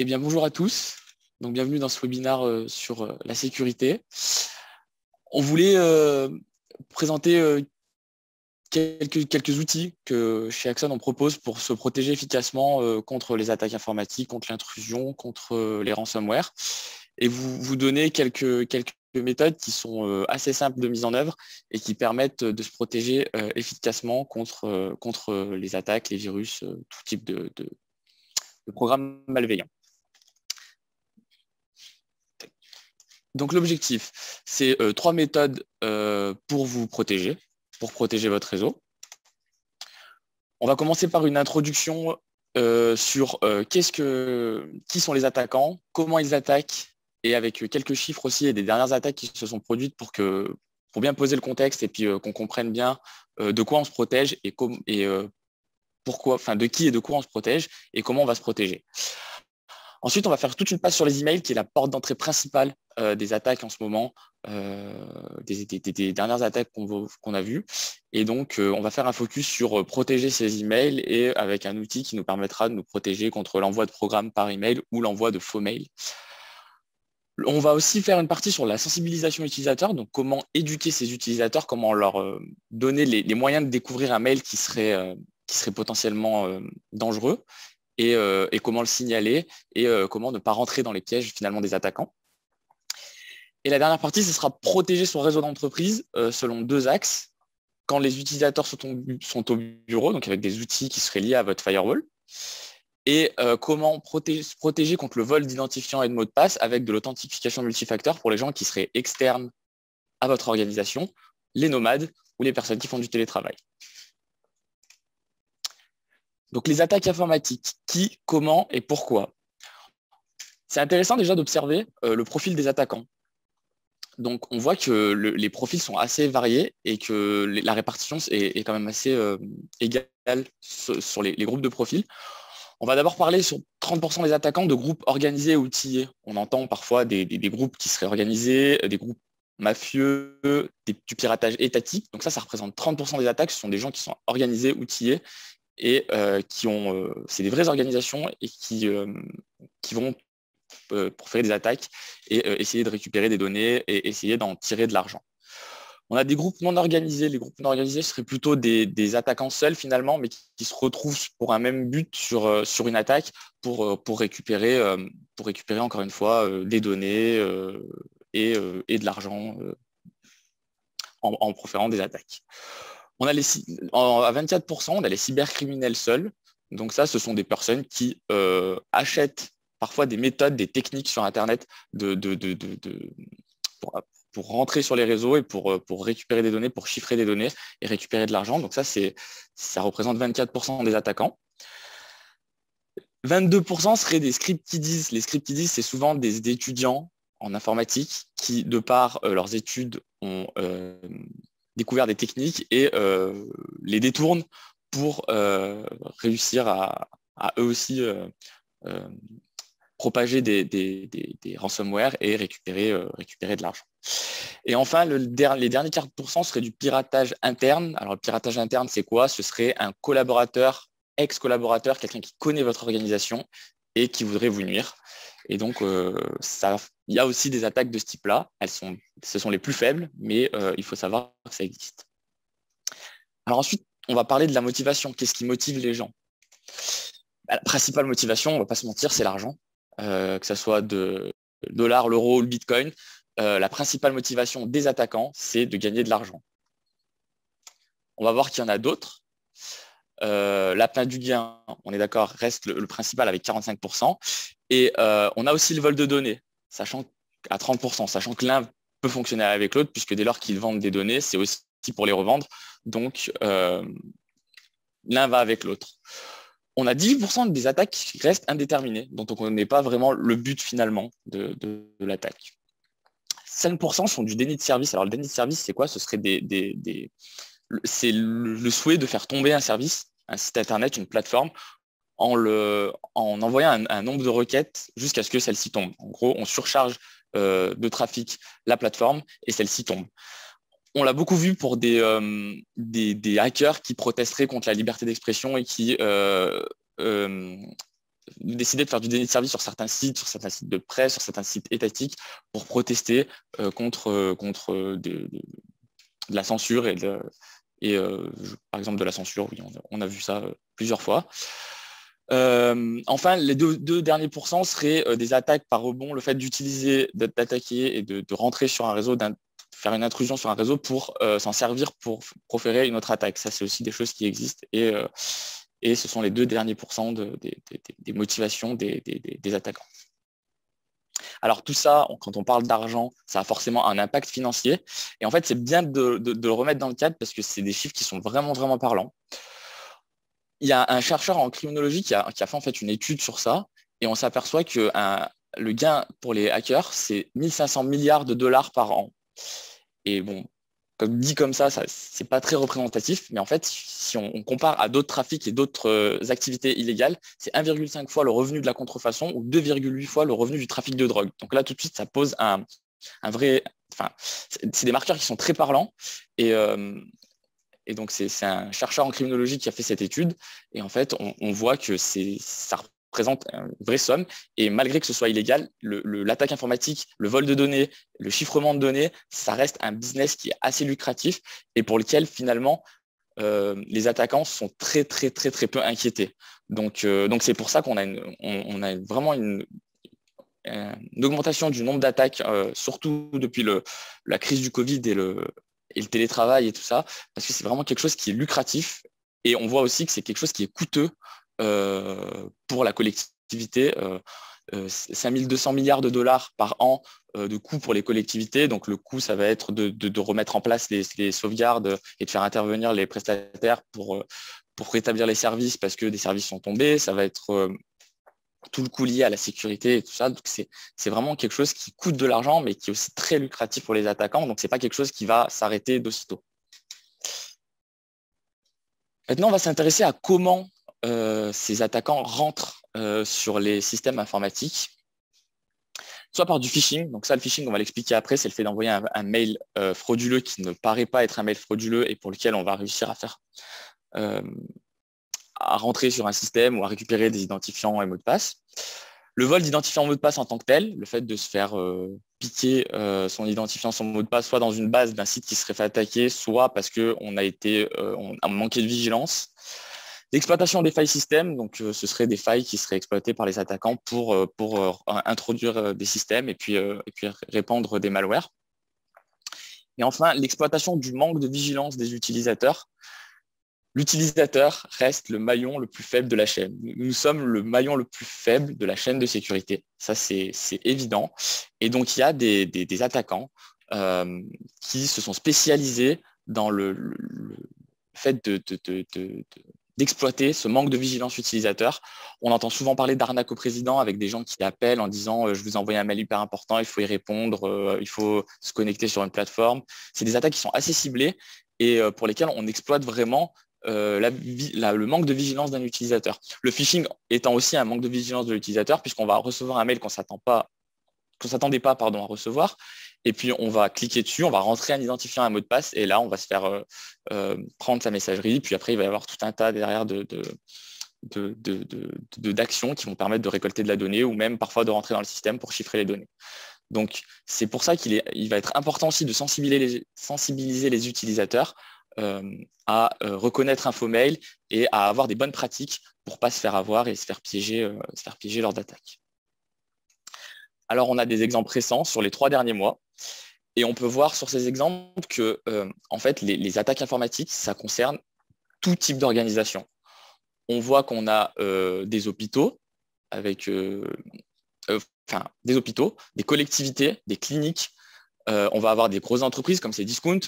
Eh bien, bonjour à tous. Donc, bienvenue dans ce webinaire sur la sécurité. On voulait présenter quelques outils que chez Axon on propose pour se protéger efficacement contre les attaques informatiques, contre l'intrusion, contre les ransomware. Et vous donner quelques méthodes qui sont assez simples de mise en œuvre et qui permettent de se protéger efficacement contre les attaques, les virus, tout type de programmes malveillants. Donc l'objectif, c'est trois méthodes pour vous protéger, pour protéger votre réseau. On va commencer par une introduction sur qui sont les attaquants, comment ils attaquent, et avec quelques chiffres aussi et des dernières attaques qui se sont produites pour bien poser le contexte et puis qu'on comprenne bien de quoi on se protège et pourquoi, enfin de qui et de quoi on se protège et comment on va se protéger. Ensuite, on va faire toute une passe sur les emails, qui est la porte d'entrée principale des attaques en ce moment, des dernières attaques qu'on a vues. Et donc, on va faire un focus sur protéger ces emails et avec un outil qui nous permettra de nous protéger contre l'envoi de programmes par email ou l'envoi de faux mails. On va aussi faire une partie sur la sensibilisation utilisateur, donc comment éduquer ces utilisateurs, comment leur donner les moyens de découvrir un mail qui serait potentiellement dangereux. Et comment le signaler et comment ne pas rentrer dans les pièges finalement des attaquants. Et la dernière partie, ce sera protéger son réseau d'entreprise selon deux axes. Quand les utilisateurs sont au bureau, donc avec des outils qui seraient liés à votre firewall, et comment se protéger contre le vol d'identifiants et de mots de passe avec de l'authentification multifacteur pour les gens qui seraient externes à votre organisation, les nomades ou les personnes qui font du télétravail. Donc, les attaques informatiques, qui, comment et pourquoi. C'est intéressant déjà d'observer le profil des attaquants. Donc, on voit que les profils sont assez variés et que la répartition est quand même assez égale sur les groupes de profils. On va d'abord parler sur 30% des attaquants de groupes organisés et outillés. On entend parfois des groupes qui seraient organisés, des groupes mafieux, du piratage étatique. Donc ça représente 30% des attaques. Ce sont des gens qui sont organisés, outillés, et c'est des vraies organisations et qui vont pour faire des attaques et essayer de récupérer des données et essayer d'en tirer de l'argent. On a des groupes non organisés. Les groupes non organisés seraient plutôt des attaquants seuls finalement, mais qui se retrouvent pour un même but sur une attaque pour récupérer encore une fois des données et de l'argent en proférant des attaques. On a à 24%, on a les cybercriminels seuls. Donc ça, ce sont des personnes qui achètent parfois des méthodes, des techniques sur Internet pour rentrer sur les réseaux et pour récupérer des données, pour chiffrer des données et récupérer de l'argent. Donc ça représente 24% des attaquants. 22% seraient des script kiddies. Les script kiddies, c'est souvent des étudiants en informatique qui, de par leurs études, ont découvert des techniques et les détournent pour réussir à eux aussi propager des ransomware et récupérer de l'argent. Et enfin, les derniers 40% seraient du piratage interne. Alors, le piratage interne, c'est quoi? Ce serait un collaborateur, ex-collaborateur, quelqu'un qui connaît votre organisation et qui voudrait vous nuire. Et donc, il y a aussi des attaques de ce type-là. Ce sont les plus faibles, mais il faut savoir que ça existe. Alors ensuite, on va parler de la motivation. Qu'est-ce qui motive les gens? La principale motivation, on ne va pas se mentir, c'est l'argent. Que ce soit de dollar, l'euro ou le bitcoin. La principale motivation des attaquants, c'est de gagner de l'argent. On va voir qu'il y en a d'autres. L'appât du gain, on est d'accord, reste le principal avec 45%. Et on a aussi le vol de données, sachant à 30%, sachant que l'un peut fonctionner avec l'autre, puisque dès lors qu'ils vendent des données, c'est aussi pour les revendre. Donc, l'un va avec l'autre. On a 18% des attaques qui restent indéterminées, dont on ne connaît pas vraiment le but finalement de l'attaque. 5% sont du déni de service. Alors, le déni de service, c'est quoi? Ce serait c'est le souhait de faire tomber un service, un site internet, une plateforme, en envoyant un nombre de requêtes jusqu'à ce que celle-ci tombe. En gros, on surcharge de trafic la plateforme et celle-ci tombe. On l'a beaucoup vu pour des hackers qui protesteraient contre la liberté d'expression et qui décider de faire du déni de service sur certains sites de presse, sur certains sites étatiques, pour protester contre de la censure par exemple de la censure, oui, on a vu ça plusieurs fois. Enfin, les deux derniers pourcents seraient des attaques par rebond, le fait d'attaquer et de rentrer sur un réseau, faire une intrusion sur un réseau pour s'en servir pour proférer une autre attaque. Ça, c'est aussi des choses qui existent et ce sont les 2 derniers pourcents des motivations des attaquants. Alors tout ça, quand on parle d'argent, ça a forcément un impact financier. Et en fait, c'est bien de le remettre dans le cadre parce que c'est des chiffres qui sont vraiment, vraiment parlants. Il y a un chercheur en criminologie qui a fait en fait une étude sur ça et on s'aperçoit que le gain pour les hackers, c'est 1500 milliards de dollars par an. Et bon, dit comme ça, c'est pas très représentatif, mais en fait, si on compare à d'autres trafics et d'autres activités illégales, c'est 1,5 fois le revenu de la contrefaçon ou 2,8 fois le revenu du trafic de drogue. Donc là, tout de suite, ça pose un vrai... Enfin, c'est des marqueurs qui sont très parlants et donc, c'est un chercheur en criminologie qui a fait cette étude. Et en fait, on voit que ça représente une vraie somme. Et malgré que ce soit illégal, l'attaque informatique, le vol de données, le chiffrement de données, ça reste un business qui est assez lucratif et pour lequel, finalement, les attaquants sont très, très, très, très peu inquiétés. Donc c'est pour ça qu'on a vraiment une augmentation du nombre d'attaques, surtout depuis la crise du Covid et le télétravail et tout ça, parce que c'est vraiment quelque chose qui est lucratif et on voit aussi que c'est quelque chose qui est coûteux pour la collectivité. 5200 milliards de dollars par an de coûts pour les collectivités. Donc le coût, ça va être de remettre en place les sauvegardes et de faire intervenir les prestataires pour rétablir les services parce que des services sont tombés. Ça va être tout le coût lié à la sécurité et tout ça. Donc, c'est vraiment quelque chose qui coûte de l'argent, mais qui est aussi très lucratif pour les attaquants. Donc, ce n'est pas quelque chose qui va s'arrêter d'aussitôt. Maintenant, on va s'intéresser à comment ces attaquants rentrent sur les systèmes informatiques, soit par du phishing. Donc ça, le phishing, on va l'expliquer après, c'est le fait d'envoyer un mail frauduleux qui ne paraît pas être un mail frauduleux et pour lequel on va réussir à rentrer sur un système ou à récupérer des identifiants et mots de passe. Le vol d'identifiant mot de passe en tant que tel, le fait de se faire piquer son identifiant, son mot de passe, soit dans une base d'un site qui serait fait attaquer, soit parce qu'on a manqué de vigilance. L'exploitation des failles système, donc ce seraient des failles qui seraient exploitées par les attaquants pour introduire des systèmes et puis répandre des malwares. Et enfin, l'exploitation du manque de vigilance des utilisateurs. L'utilisateur reste le maillon le plus faible de la chaîne. Nous sommes le maillon le plus faible de la chaîne de sécurité. Ça, c'est évident. Et donc, il y a des attaquants qui se sont spécialisés dans le fait d'exploiter ce manque de vigilance utilisateur. On entend souvent parler d'arnaque au président avec des gens qui appellent en disant je vous ai envoyé un mail hyper important, il faut y répondre, il faut se connecter sur une plateforme. C'est des attaques qui sont assez ciblées et pour lesquelles on exploite vraiment le manque de vigilance d'un utilisateur. Le phishing étant aussi un manque de vigilance de l'utilisateur puisqu'on va recevoir un mail qu'on ne s'attendait pas à recevoir et puis on va cliquer dessus, on va rentrer un identifiant, un mot de passe et là on va se faire prendre sa messagerie puis après il va y avoir tout un tas derrière d'actions qui vont permettre de récolter de la donnée ou même parfois de rentrer dans le système pour chiffrer les données. Donc c'est pour ça qu'il va être important aussi de sensibiliser les utilisateurs à reconnaître un faux mail et à avoir des bonnes pratiques pour ne pas se faire avoir et se faire piéger lors d'attaques. Alors, on a des exemples récents sur les 3 derniers mois et on peut voir sur ces exemples que en fait, les attaques informatiques, ça concerne tout type d'organisation. On voit qu'on a des hôpitaux avec des hôpitaux, des collectivités, des cliniques. On va avoir des grosses entreprises comme Cdiscount.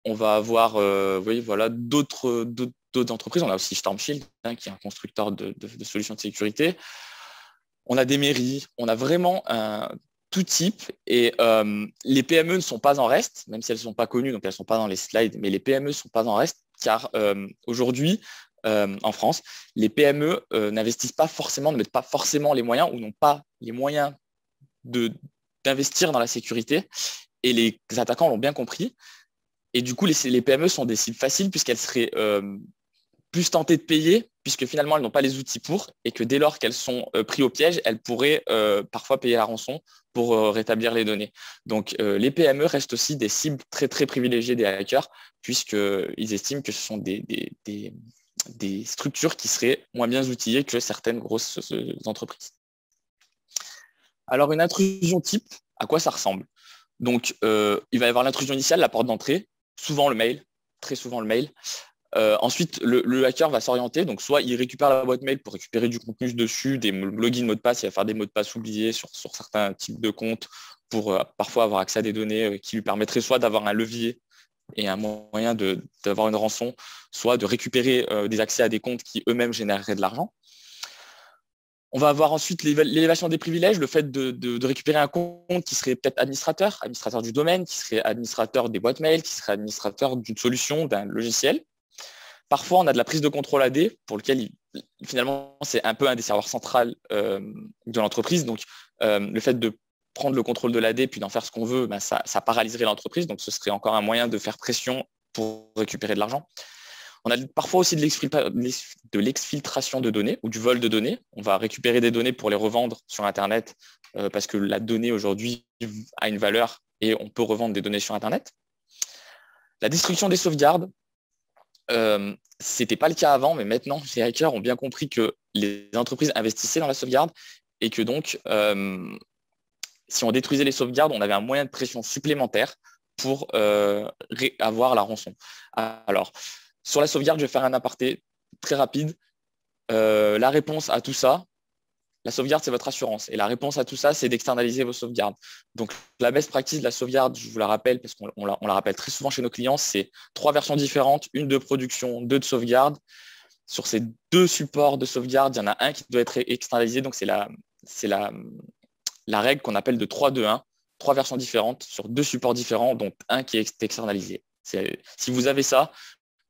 On va avoir d'autres entreprises. On a aussi Storm Shield, qui est un constructeur de solutions de sécurité. On a des mairies. On a vraiment tout type. Et les PME ne sont pas en reste, même si elles ne sont pas connues, donc elles ne sont pas dans les slides, mais les PME ne sont pas en reste, car aujourd'hui, en France, les PME n'investissent pas forcément, ne mettent pas forcément les moyens ou n'ont pas les moyens d'investir dans la sécurité. Et les attaquants l'ont bien compris. Et du coup, les PME sont des cibles faciles puisqu'elles seraient plus tenter de payer, puisque finalement, elles n'ont pas les outils pour, et que dès lors qu'elles sont prises au piège, elles pourraient parfois payer la rançon pour rétablir les données. Donc, les PME restent aussi des cibles très, très privilégiées des hackers, puisqu'ils estiment que ce sont des structures qui seraient moins bien outillées que certaines grosses entreprises. Alors, une intrusion type, à quoi ça ressemble? Donc, il va y avoir l'intrusion initiale, la porte d'entrée, souvent le mail, très souvent le mail. Ensuite, le hacker va s'orienter, donc soit il récupère la boîte mail pour récupérer du contenu dessus, des logins, mots de passe, il va faire des mots de passe oubliés sur certains types de comptes pour parfois avoir accès à des données qui lui permettraient soit d'avoir un levier et un moyen d'avoir une rançon, soit de récupérer des accès à des comptes qui eux-mêmes généreraient de l'argent. On va avoir ensuite l'élévation des privilèges, le fait de récupérer un compte qui serait peut-être administrateur du domaine, qui serait administrateur des boîtes mail, qui serait administrateur d'une solution, d'un logiciel. Parfois, on a de la prise de contrôle AD pour lequel, finalement, c'est un peu un des serveurs centrales de l'entreprise. Donc, le fait de prendre le contrôle de l'AD puis d'en faire ce qu'on veut, ben, ça paralyserait l'entreprise. Donc, ce serait encore un moyen de faire pression pour récupérer de l'argent. On a parfois aussi de l'exfiltration de données ou du vol de données. On va récupérer des données pour les revendre sur Internet parce que la donnée aujourd'hui a une valeur et on peut revendre des données sur Internet. La destruction des sauvegardes. Ce n'était pas le cas avant, mais maintenant, les hackers ont bien compris que les entreprises investissaient dans la sauvegarde et que donc, si on détruisait les sauvegardes, on avait un moyen de pression supplémentaire pour avoir la rançon. Alors, sur la sauvegarde, je vais faire un aparté très rapide. La réponse à tout ça, la sauvegarde, c'est votre assurance. Et la réponse à tout ça, c'est d'externaliser vos sauvegardes. Donc, la best practice de la sauvegarde, je vous la rappelle, parce qu'on la rappelle très souvent chez nos clients, c'est 3 versions différentes, une de production, 2 de sauvegarde. Sur ces 2 supports de sauvegarde, il y en a un qui doit être externalisé. Donc, c'est la règle qu'on appelle de 3-2-1. 3 versions différentes sur 2 supports différents, dont un qui est externalisé. Si vous avez ça,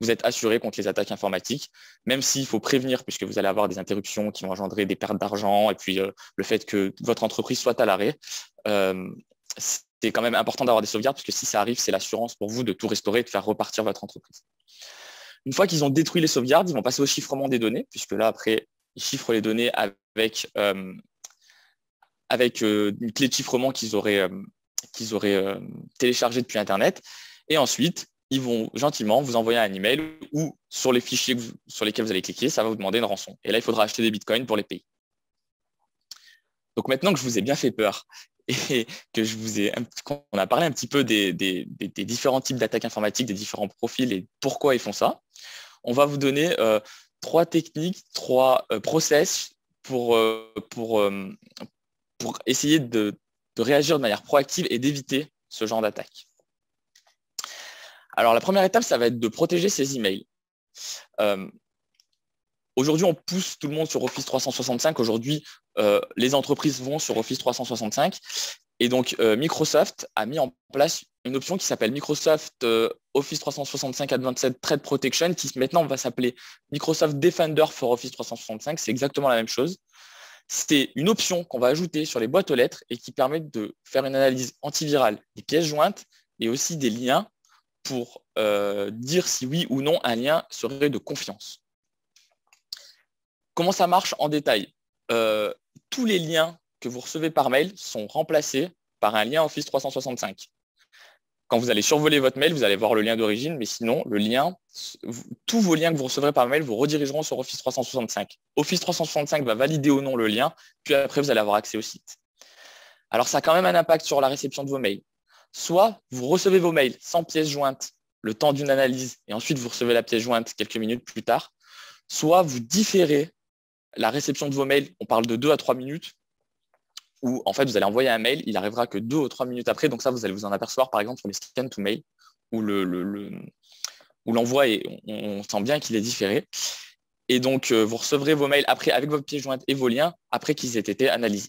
vous êtes assuré contre les attaques informatiques, même s'il faut prévenir, puisque vous allez avoir des interruptions qui vont engendrer des pertes d'argent et puis le fait que votre entreprise soit à l'arrêt. C'est quand même important d'avoir des sauvegardes, parce que si ça arrive, c'est l'assurance pour vous de tout restaurer et de faire repartir votre entreprise. Une fois qu'ils ont détruit les sauvegardes, ils vont passer au chiffrement des données, puisque là, après, ils chiffrent les données avec une clé de chiffrement qu'ils auraient téléchargée depuis Internet. Et ensuite, ils vont gentiment vous envoyer un email ou sur les fichiers sur lesquels vous allez cliquer, ça va vous demander une rançon. Et là, il faudra acheter des bitcoins pour les payer. Donc maintenant que je vous ai bien fait peur et qu'on a parlé un petit peu des différents types d'attaques informatiques, des différents profils et pourquoi ils font ça, on va vous donner 3 techniques, 3 process pour essayer de réagir de manière proactive et d'éviter ce genre d'attaque. Alors, la première étape, ça va être de protéger ses emails. Aujourd'hui, on pousse tout le monde sur Office 365. Aujourd'hui, les entreprises vont sur Office 365. Et donc, Microsoft a mis en place une option qui s'appelle Microsoft Office 365 Advanced Threat Protection, qui maintenant va s'appeler Microsoft Defender for Office 365. C'est exactement la même chose. C'est une option qu'on va ajouter sur les boîtes aux lettres et qui permet de faire une analyse antivirale des pièces jointes et aussi des liens pour dire si oui ou non un lien serait de confiance. Comment ça marche en détail? Tous les liens que vous recevez par mail sont remplacés par un lien Office 365. Quand vous allez survoler votre mail, vous allez voir le lien d'origine, mais sinon, tous vos liens que vous recevrez par mail vous redirigeront sur Office 365. Office 365 va valider ou non le lien, puis après, vous allez avoir accès au site. Alors, ça a quand même un impact sur la réception de vos mails. Soit vous recevez vos mails sans pièce jointe le temps d'une analyse et ensuite vous recevez la pièce jointe quelques minutes plus tard, soit vous différez la réception de vos mails, on parle de 2 à 3 minutes, où en fait vous allez envoyer un mail, il arrivera que 2 ou 3 minutes après, donc ça vous allez vous en apercevoir par exemple sur les scan to mail, où l'envoi, on sent bien qu'il est différé. Et donc vous recevrez vos mails après avec votre pièce jointe et vos liens après qu'ils aient été analysés.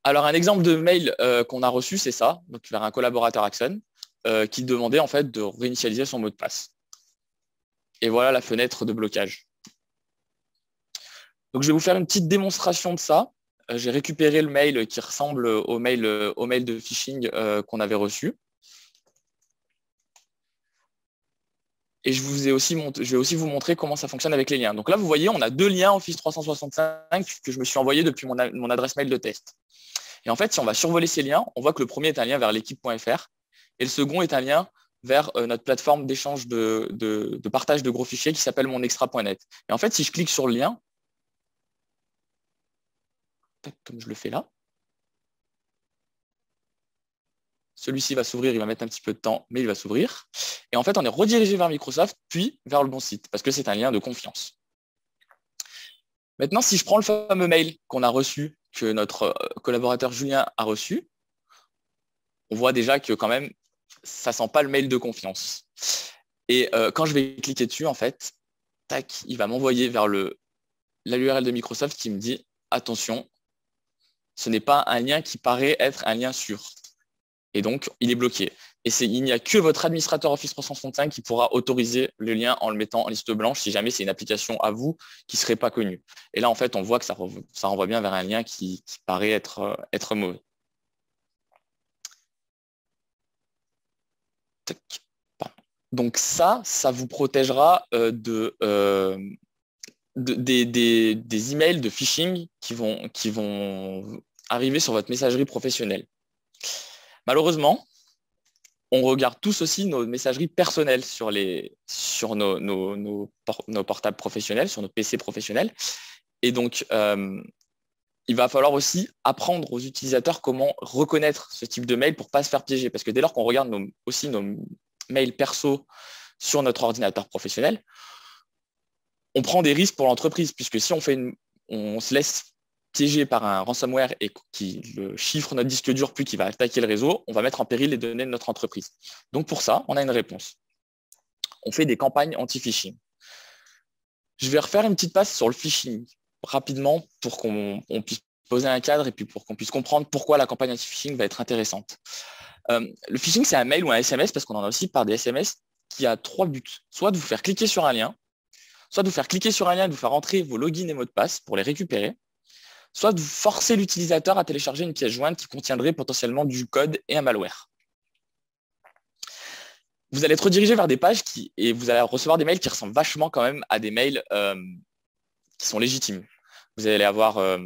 Alors, un exemple de mail qu'on a reçu, c'est ça, donc vers un collaborateur Axon, qui demandait en fait de réinitialiser son mot de passe. Et voilà la fenêtre de blocage. Donc, je vais vous faire une petite démonstration de ça. J'ai récupéré le mail qui ressemble au mail de phishing qu'on avait reçu. Et je vais aussi vous montrer comment ça fonctionne avec les liens. Donc là, vous voyez, on a 2 liens Office 365 que je me suis envoyé depuis mon adresse mail de test. Et en fait, si on va survoler ces liens, on voit que le premier est un lien vers l'équipe.fr et le second est un lien vers notre plateforme d'échange de partage de gros fichiers qui s'appelle monextra.net. Et en fait, si je clique sur le lien, comme je le fais là, celui-ci va s'ouvrir, il va mettre un petit peu de temps, mais il va s'ouvrir. Et en fait, on est redirigé vers Microsoft, puis vers le bon site, parce que c'est un lien de confiance. Maintenant, si je prends le fameux mail qu'on a reçu, que notre collaborateur Julien a reçu, on voit déjà que quand même, ça ne sent pas le mail de confiance. Et quand je vais cliquer dessus, en fait, tac, il va m'envoyer vers l'URL de Microsoft qui me dit « Attention, ce n'est pas un lien qui paraît être un lien sûr. » Et donc, il est bloqué. Et il n'y a que votre administrateur Office 365 qui pourra autoriser le lien en le mettant en liste blanche si jamais c'est une application à vous qui ne serait pas connue. Et là, en fait, on voit que ça renvoie bien vers un lien qui paraît être mauvais. Donc ça vous protégera des emails de phishing qui vont arriver sur votre messagerie professionnelle. Malheureusement, on regarde tous aussi nos messageries personnelles sur nos portables professionnels, sur nos PC professionnels. Et donc, il va falloir aussi apprendre aux utilisateurs comment reconnaître ce type de mail pour ne pas se faire piéger. Parce que dès lors qu'on regarde aussi nos mails perso sur notre ordinateur professionnel, on prend des risques pour l'entreprise, puisque si on se laisse piégé par un ransomware et qui chiffre notre disque dur puis qui va attaquer le réseau, on va mettre en péril les données de notre entreprise. Donc pour ça, on a une réponse. On fait des campagnes anti-phishing. Je vais refaire une petite passe sur le phishing rapidement pour qu'on puisse poser un cadre et puis pour qu'on puisse comprendre pourquoi la campagne anti-phishing va être intéressante. Le phishing, c'est un mail ou un SMS, parce qu'on en a aussi par des SMS, qui a 3 buts. Soit de vous faire cliquer sur un lien, soit de vous faire cliquer sur un lien et de vous faire entrer vos logins et mots de passe pour les récupérer, soit de forcer l'utilisateur à télécharger une pièce jointe qui contiendrait potentiellement du code et un malware. Vous allez être redirigé vers des pages et vous allez recevoir des mails qui ressemblent vachement quand même à des mails qui sont légitimes. Vous allez avoir,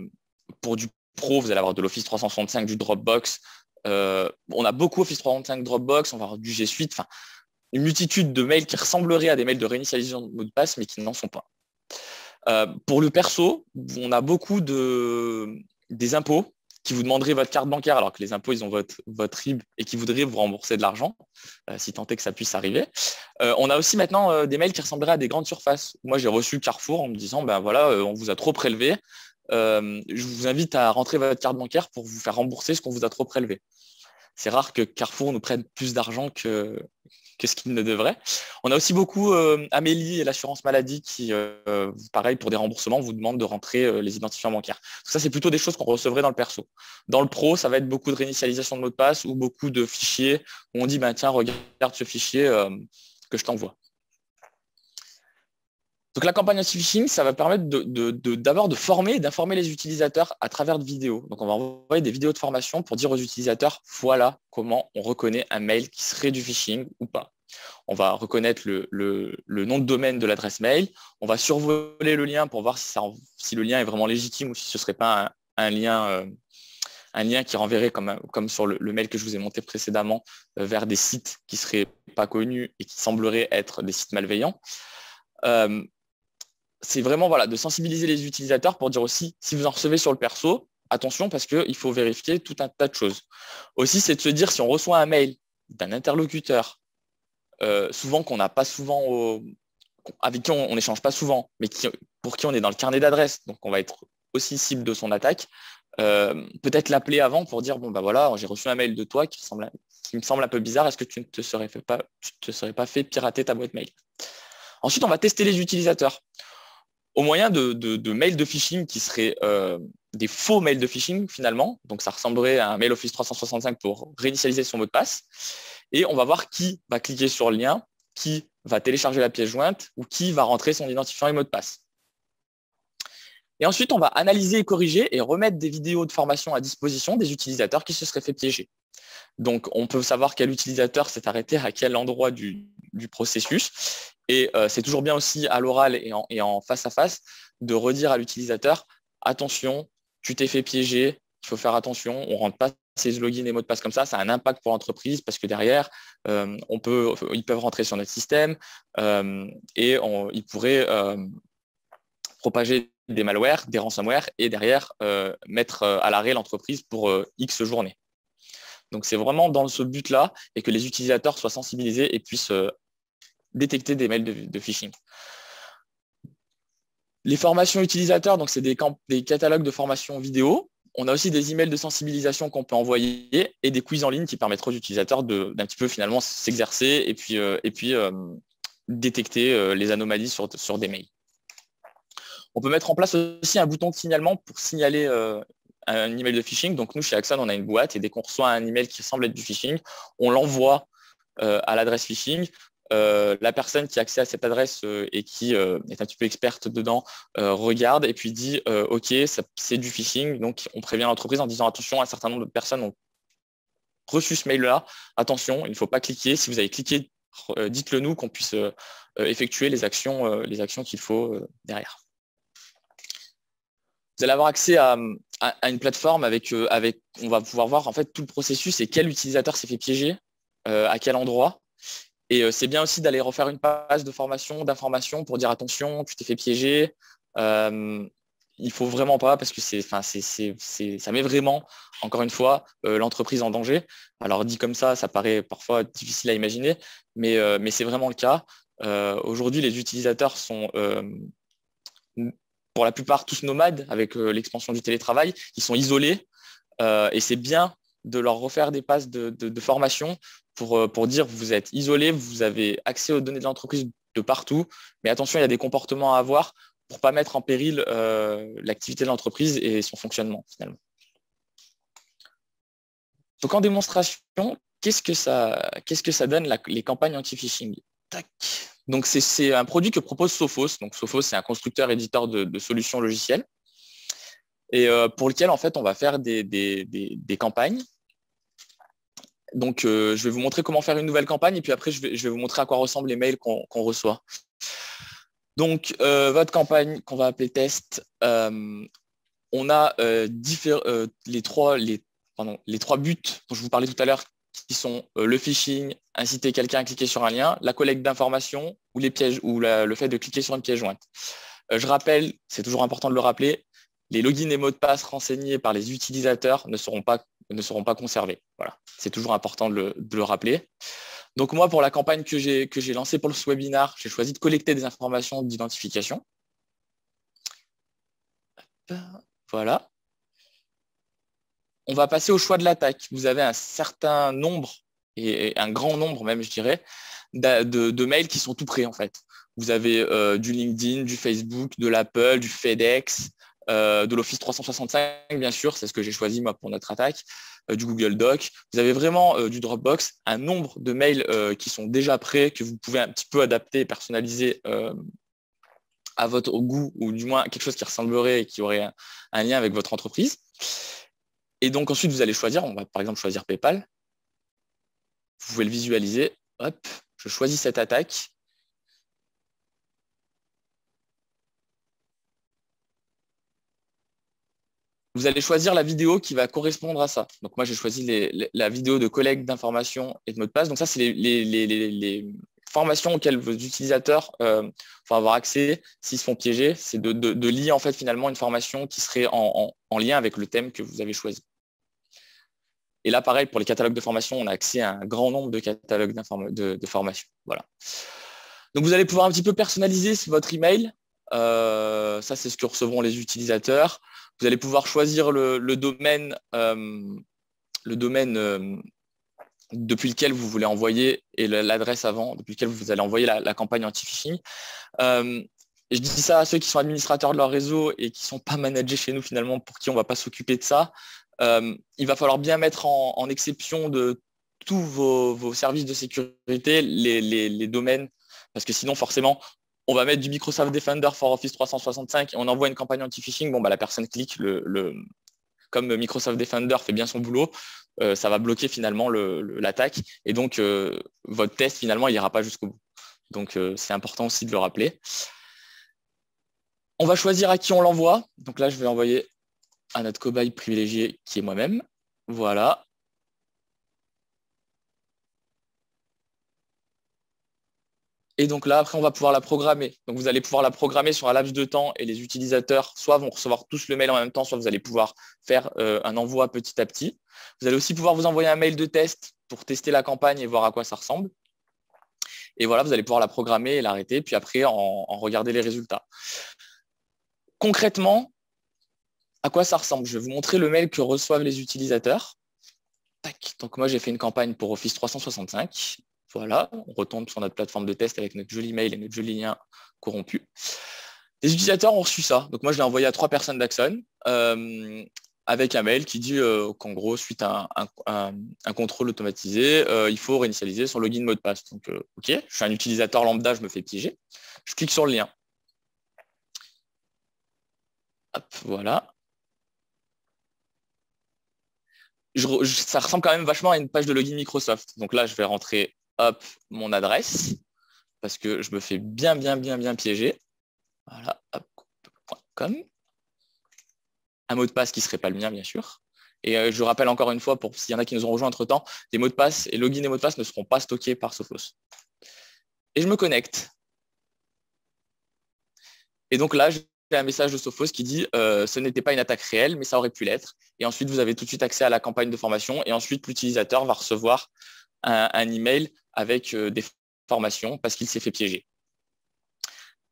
pour du pro, vous allez avoir de l'Office 365, du Dropbox. On a beaucoup Office 365 Dropbox, on va avoir du G Suite, enfin, une multitude de mails qui ressembleraient à des mails de réinitialisation de mots de passe, mais qui n'en sont pas. Pour le perso, on a beaucoup des impôts qui vous demanderaient votre carte bancaire, alors que les impôts, ils ont votre RIB et qui voudraient vous rembourser de l'argent, si tant est que ça puisse arriver. On a aussi maintenant des mails qui ressembleraient à des grandes surfaces. Moi, j'ai reçu Carrefour en me disant, ben voilà, on vous a trop prélevé. Je vous invite à rentrer votre carte bancaire pour vous faire rembourser ce qu'on vous a trop prélevé. C'est rare que Carrefour nous prenne plus d'argent que ce qu'il ne devrait. On a aussi beaucoup Amélie et l'assurance maladie qui, pareil, pour des remboursements, vous demandent de rentrer les identifiants bancaires. Ça, c'est plutôt des choses qu'on recevrait dans le perso. Dans le pro, ça va être beaucoup de réinitialisation de mots de passe ou beaucoup de fichiers où on dit, ben, tiens, regarde ce fichier que je t'envoie. Donc la campagne anti-phishing, ça va permettre d'abord de former et d'informer les utilisateurs à travers de vidéos. Donc on va envoyer des vidéos de formation pour dire aux utilisateurs, voilà comment on reconnaît un mail qui serait du phishing ou pas. On va reconnaître le nom de domaine de l'adresse mail, on va survoler le lien pour voir si le lien est vraiment légitime ou si ce ne serait pas un lien qui renverrait comme sur le mail que je vous ai monté précédemment vers des sites qui ne seraient pas connus et qui sembleraient être des sites malveillants. C'est vraiment de sensibiliser les utilisateurs pour dire aussi, si vous en recevez sur le perso, attention parce qu'il faut vérifier tout un tas de choses. Aussi, c'est de se dire, si on reçoit un mail d'un interlocuteur, souvent qu'on n'a pas souvent, avec qui on n'échange pas souvent, mais pour qui on est dans le carnet d'adresse, donc on va être aussi cible de son attaque, peut-être l'appeler avant pour dire, bon ben voilà, j'ai reçu un mail de toi qui me semble un peu bizarre, est-ce que tu ne te serais pas fait pirater ta boîte mail? Ensuite, on va tester les utilisateurs au moyen de mails de phishing qui seraient des faux mails de phishing finalement. Donc ça ressemblerait à un mail Office 365 pour réinitialiser son mot de passe. Et on va voir qui va cliquer sur le lien, qui va télécharger la pièce jointe ou qui va rentrer son identifiant et mot de passe. Et ensuite, on va analyser et corriger et remettre des vidéos de formation à disposition des utilisateurs qui se seraient fait piéger. Donc, on peut savoir quel utilisateur s'est arrêté à quel endroit du processus. Et c'est toujours bien aussi à l'oral et en face à face de redire à l'utilisateur, attention, tu t'es fait piéger, il faut faire attention, on ne rentre pas ces logins et mots de passe comme ça a un impact pour l'entreprise parce que derrière, ils peuvent rentrer sur notre système et ils pourraient propager des malwares, des ransomware et derrière mettre à l'arrêt l'entreprise pour X journées. Donc c'est vraiment dans ce but-là et que les utilisateurs soient sensibilisés et puissent détecter des mails de phishing. Les formations utilisateurs, donc c'est des catalogues de formation vidéo. On a aussi des emails de sensibilisation qu'on peut envoyer et des quiz en ligne qui permettront aux utilisateurs d'un petit peu finalement s'exercer et puis détecter les anomalies sur des mails. On peut mettre en place aussi un bouton de signalement pour signaler un email de phishing. Donc nous, chez Axon, on a une boîte et dès qu'on reçoit un email qui semble être du phishing, on l'envoie à l'adresse phishing. La personne qui a accès à cette adresse et qui est un petit peu experte dedans regarde et puis dit OK, c'est du phishing. Donc on prévient l'entreprise en disant attention, un certain nombre de personnes ont reçu ce mail-là. Attention, il ne faut pas cliquer. Si vous avez cliqué, dites-le nous qu'on puisse effectuer les actions qu'il faut derrière. Vous allez avoir accès à une plateforme avec on va pouvoir voir en fait tout le processus et quel utilisateur s'est fait piéger, à quel endroit. Et c'est bien aussi d'aller refaire une page de formation, d'information pour dire attention, tu t'es fait piéger. Il faut vraiment pas parce que ça met vraiment, encore une fois, l'entreprise en danger. Alors dit comme ça paraît parfois difficile à imaginer, mais c'est vraiment le cas. Aujourd'hui, les utilisateurs sont pour la plupart tous nomades avec l'expansion du télétravail. Ils sont isolés et c'est bien de leur refaire des passes de formation pour dire vous êtes isolés, vous avez accès aux données de l'entreprise de partout, mais attention, il y a des comportements à avoir pour ne pas mettre en péril l'activité de l'entreprise et son fonctionnement finalement. Donc en démonstration, qu'est-ce que ça donne les campagnes anti-phishing? Donc c'est un produit que propose Sophos. Donc Sophos, c'est un constructeur éditeur de solutions logicielles et pour lequel en fait on va faire des campagnes. Donc je vais vous montrer comment faire une nouvelle campagne et puis après je vais vous montrer à quoi ressemblent les mails qu'on reçoit. Donc votre campagne qu'on va appeler test, on a les trois buts dont je vous parlais tout à l'heure qui sont le phishing, inciter quelqu'un à cliquer sur un lien, la collecte d'informations ou les pièges ou le fait de cliquer sur une pièce jointe. Je rappelle, c'est toujours important de le rappeler, les logins et mots de passe renseignés par les utilisateurs ne seront pas conservés. Voilà, c'est toujours important de le rappeler. Donc moi, pour la campagne que j'ai lancée pour ce webinaire, j'ai choisi de collecter des informations d'identification. Voilà. On va passer au choix de l'attaque. Vous avez un certain nombre, et un grand nombre même, je dirais, de mails qui sont tout prêts en fait. Vous avez du LinkedIn, du Facebook, de l'Apple, du FedEx, de l'Office 365, bien sûr, c'est ce que j'ai choisi moi pour notre attaque, du Google Doc. Vous avez vraiment du Dropbox, un nombre de mails qui sont déjà prêts, que vous pouvez un petit peu adapter et personnaliser à votre goût, ou du moins quelque chose qui ressemblerait et qui aurait un lien avec votre entreprise. Et donc ensuite, vous allez choisir, on va par exemple choisir PayPal. Vous pouvez le visualiser. Hop, je choisis cette attaque. Vous allez choisir la vidéo qui va correspondre à ça. Donc moi, j'ai choisi la vidéo de collecte d'informations et de mots de passe. Donc ça, c'est les formations auxquelles vos utilisateurs vont avoir accès s'ils se font piéger. C'est de lier en fait finalement une formation qui serait en lien avec le thème que vous avez choisi. Et là, pareil, pour les catalogues de formation, on a accès à un grand nombre de catalogues de formation. Voilà. Donc, vous allez pouvoir un petit peu personnaliser votre email. Ça, c'est ce que recevront les utilisateurs. Vous allez pouvoir choisir le domaine depuis lequel vous voulez envoyer et l'adresse avant, depuis lequel vous allez envoyer la campagne anti-phishing. Je dis ça à ceux qui sont administrateurs de leur réseau et qui ne sont pas managés chez nous finalement, pour qui on ne va pas s'occuper de ça. Il va falloir bien mettre en exception de tous vos services de sécurité les domaines, parce que sinon forcément on va mettre du Microsoft Defender for Office 365 et on envoie une campagne anti-phishing, bon bah la personne clique, comme Microsoft Defender fait bien son boulot, ça va bloquer finalement l'attaque. Et donc, votre test, finalement, il n'ira pas jusqu'au bout. Donc, c'est important aussi de le rappeler. On va choisir à qui on l'envoie. Donc là, je vais envoyer à notre cobaye privilégié qui est moi-même. Voilà. Et donc là, après, on va pouvoir la programmer. Donc, vous allez pouvoir la programmer sur un laps de temps et les utilisateurs, soit vont recevoir tous le mail en même temps, soit vous allez pouvoir faire un envoi petit à petit. Vous allez aussi pouvoir vous envoyer un mail de test pour tester la campagne et voir à quoi ça ressemble. Et voilà, vous allez pouvoir la programmer et l'arrêter, puis après, en regarder les résultats. Concrètement, à quoi ça ressemble? Je vais vous montrer le mail que reçoivent les utilisateurs. Tac. Donc, moi, j'ai fait une campagne pour Office 365. Voilà, on retombe sur notre plateforme de test avec notre joli mail et notre joli lien corrompu. Les utilisateurs ont reçu ça. Donc, moi, je l'ai envoyé à 3 personnes d'Axon avec un mail qui dit qu'en gros, suite à un contrôle automatisé, il faut réinitialiser son login mot de passe. Donc, OK, je suis un utilisateur lambda, je me fais piéger. Je clique sur le lien. Hop, voilà. Ça ressemble quand même vachement à une page de login Microsoft. Donc là, je vais rentrer hop, mon adresse parce que je me fais bien piéger. Voilà, hop, .com. Un mot de passe qui ne serait pas le mien, bien sûr. Et je rappelle encore une fois, pour s'il y en a qui nous ont rejoints entre-temps, les mots de passe et login et mots de passe ne seront pas stockés par Sophos. Et je me connecte. Et donc là, j'ai un message de Sophos qui dit ce n'était pas une attaque réelle, mais ça aurait pu l'être. Et ensuite, vous avez tout de suite accès à la campagne de formation. Et ensuite, l'utilisateur va recevoir un email avec des formations parce qu'il s'est fait piéger.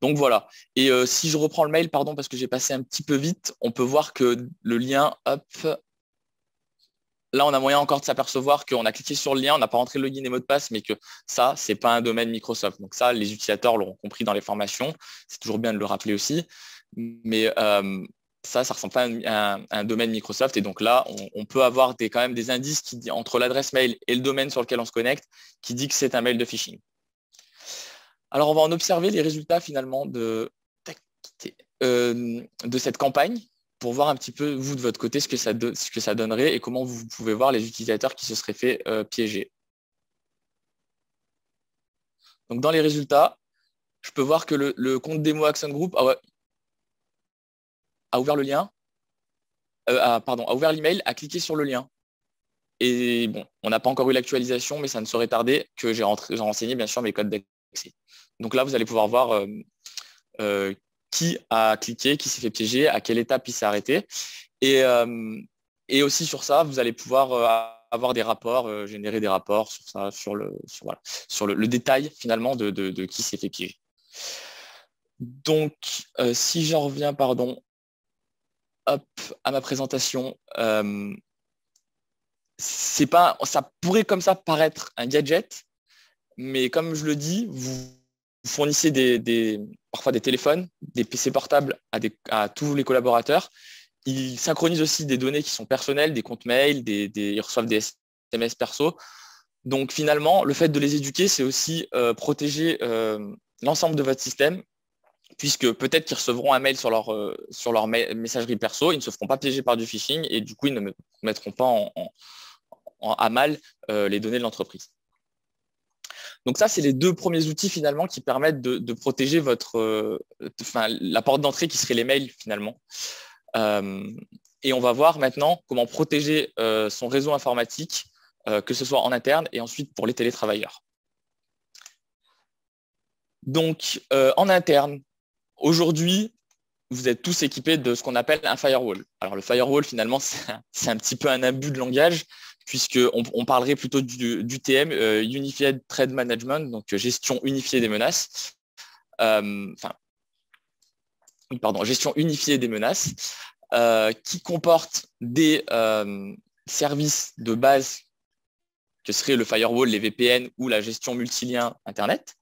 Donc voilà. Et si je reprends le mail, pardon, parce que j'ai passé un petit peu vite, on peut voir que le lien, hop, là, on a moyen encore de s'apercevoir qu'on a cliqué sur le lien, on n'a pas rentré le login et mot de passe, mais que ça, ce n'est pas un domaine Microsoft. Donc ça, les utilisateurs l'auront compris dans les formations. C'est toujours bien de le rappeler aussi. Mais ça ne ressemble pas à un domaine Microsoft. Et donc là, on peut avoir quand même des indices entre l'adresse mail et le domaine sur lequel on se connecte qui dit que c'est un mail de phishing. Alors, on va en observer les résultats finalement de cette campagne pour voir un petit peu, vous, de votre côté, ce que ça donnerait et comment vous pouvez voir les utilisateurs qui se seraient fait piéger. Donc, dans les résultats, je peux voir que le compte démo Axon Group a ouvert le lien, a ouvert l'email, a cliqué sur le lien. Et bon, on n'a pas encore eu l'actualisation, mais ça ne saurait tarder que j'ai renseigné, bien sûr, mes codes d'accès. Donc là, vous allez pouvoir voir qui a cliqué, qui s'est fait piéger, à quelle étape il s'est arrêté. Et aussi sur ça, vous allez pouvoir avoir des rapports, générer des rapports sur ça, sur le détail finalement de qui s'est fait piéger. Donc, si j'en reviens, pardon, hop, à ma présentation, ça pourrait comme ça paraître un gadget, mais comme je le dis, vous fournissez parfois des téléphones, des PC portables à tous les collaborateurs. Ils synchronisent aussi des données qui sont personnelles, des comptes mail, ils reçoivent des SMS perso. Donc finalement, le fait de les éduquer, c'est aussi protéger l'ensemble de votre système, puisque peut-être qu'ils recevront un mail sur leur messagerie perso, ils ne se feront pas piéger par du phishing et du coup, ils ne mettront pas à mal les données de l'entreprise. Donc ça, c'est les 2 premiers outils finalement qui permettent de protéger la porte d'entrée qui serait les mails finalement. Et on va voir maintenant comment protéger son réseau informatique, que ce soit en interne et ensuite pour les télétravailleurs. Donc en interne, aujourd'hui, vous êtes tous équipés de ce qu'on appelle un firewall. Alors le firewall, finalement, c'est un petit peu un abus de langage, puisqu'on parlerait plutôt d'UTM, Unified Threat Management, donc gestion unifiée des menaces. Gestion unifiée des menaces, qui comporte des services de base que seraient le firewall, les VPN ou la gestion multilien Internet,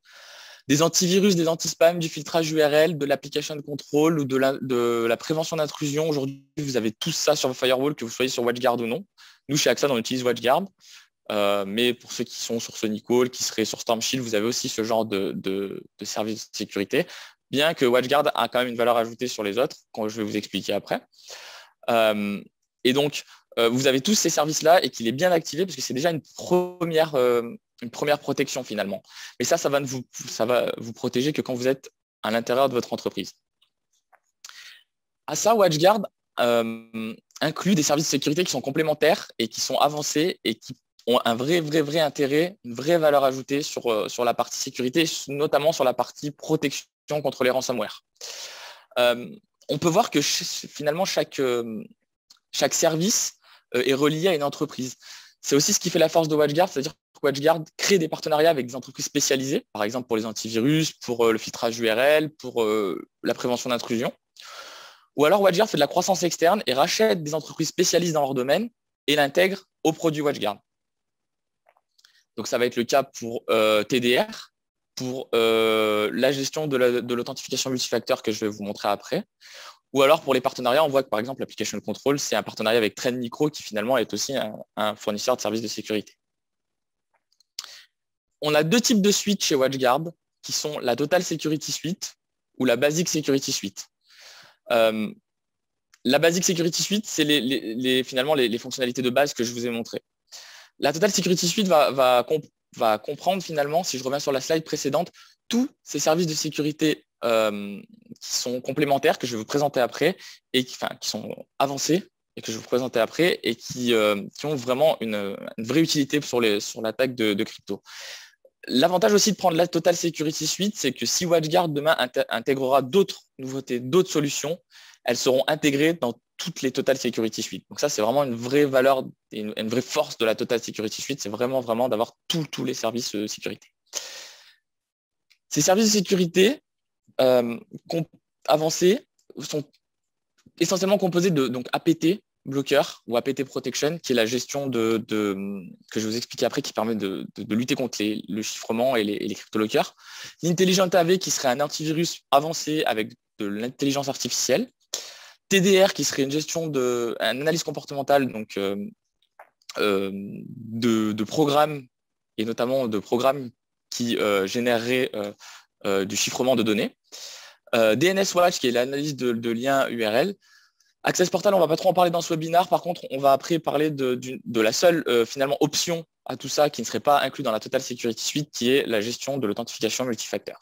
des antivirus, des anti-spam, du filtrage URL, de l'application control ou de la prévention d'intrusion. Aujourd'hui, vous avez tout ça sur vos firewalls, que vous soyez sur WatchGuard ou non. Nous, chez Axon, on utilise WatchGuard. Mais pour ceux qui sont sur SonyCall, qui seraient sur Storm Shield, vous avez aussi ce genre de service de sécurité, bien que WatchGuard a quand même une valeur ajoutée sur les autres, quand je vais vous expliquer après. Et donc, vous avez tous ces services-là et qu'il est bien activé parce que c'est déjà une première protection finalement. Mais ça va vous protéger que quand vous êtes à l'intérieur de votre entreprise. À ça, WatchGuard inclut des services de sécurité qui sont complémentaires et qui sont avancés et qui ont un vrai intérêt, une vraie valeur ajoutée sur la partie sécurité, notamment sur la partie protection contre les ransomware. On peut voir que finalement, chaque service est relié à une entreprise. C'est aussi ce qui fait la force de WatchGuard, c'est-à-dire que WatchGuard crée des partenariats avec des entreprises spécialisées, par exemple pour les antivirus, pour le filtrage URL, pour la prévention d'intrusion. Ou alors WatchGuard fait de la croissance externe et rachète des entreprises spécialisées dans leur domaine et l'intègre au produit WatchGuard. Donc ça va être le cas pour TDR, pour la gestion de l'authentification multifacteur que je vais vous montrer après. Ou alors pour les partenariats, on voit que par exemple l'application control, c'est un partenariat avec Trend Micro qui finalement est aussi un fournisseur de services de sécurité. On a deux types de suites chez WatchGuard qui sont la Total Security Suite ou la Basic Security Suite. La Basic Security Suite, c'est finalement les fonctionnalités de base que je vous ai montrées. La Total Security Suite va comprendre finalement, si je reviens sur la slide précédente, tous ces services de sécurité qui sont complémentaires, que je vais vous présenter après, et qui sont avancés, et que je vais vous présenter après, et qui ont vraiment une vraie utilité sur l'attaque de crypto. L'avantage aussi de prendre la Total Security Suite, c'est que si WatchGuard demain intégrera d'autres nouveautés, d'autres solutions, elles seront intégrées dans toutes les Total Security Suite. Donc ça, c'est vraiment une vraie valeur et une vraie force de la Total Security Suite, c'est vraiment d'avoir tous les services de sécurité. Ces services de sécurité avancés sont essentiellement composés de APT blocker ou APT protection, qui est la gestion que je vais vous expliquer après, qui permet de lutter contre le chiffrement et les cryptolockers. L'Intelligent AV, qui serait un antivirus avancé avec de l'intelligence artificielle. TDR, qui serait une gestion une analyse comportementale, donc de programmes, et notamment de programmes qui généreraient du chiffrement de données. DNS Watch, qui est l'analyse de liens URL. Access Portal, on ne va pas trop en parler dans ce webinaire. Par contre, on va après parler de la seule finalement option à tout ça qui ne serait pas inclus dans la Total Security Suite, qui est la gestion de l'authentification multifacteur.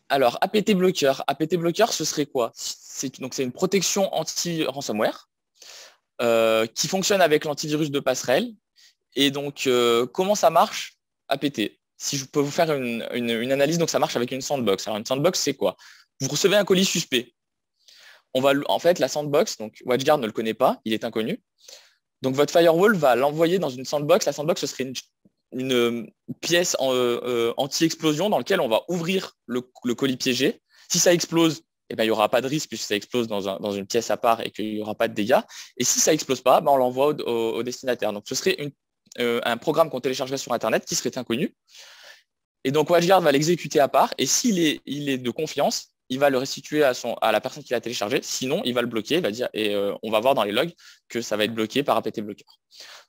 Alors, APT Blocker. APT Blocker, ce serait quoi? C'est une protection anti-ransomware qui fonctionne avec l'antivirus de passerelle. Et donc, comment ça marche? APT. Si je peux vous faire une analyse, donc ça marche avec une sandbox. Alors, une sandbox, c'est quoi? Vous recevez un colis suspect. En fait, la sandbox, donc WatchGuard ne le connaît pas, il est inconnu. Donc, votre firewall va l'envoyer dans une sandbox. La sandbox, ce serait une pièce anti-explosion dans laquelle on va ouvrir le colis piégé. Si ça explose, eh ben, il n'y aura pas de risque puisque ça explose dans une pièce à part et qu'il n'y aura pas de dégâts. Et si ça explose pas, ben, on l'envoie au destinataire. Donc, ce serait un programme qu'on téléchargerait sur Internet qui serait inconnu. Et donc, WatchGuard va l'exécuter à part. Et s'il est de confiance, il va le restituer à la personne qui l'a téléchargé. Sinon, il va le bloquer. Il va dire, et on va voir dans les logs que ça va être bloqué par APT Blocker.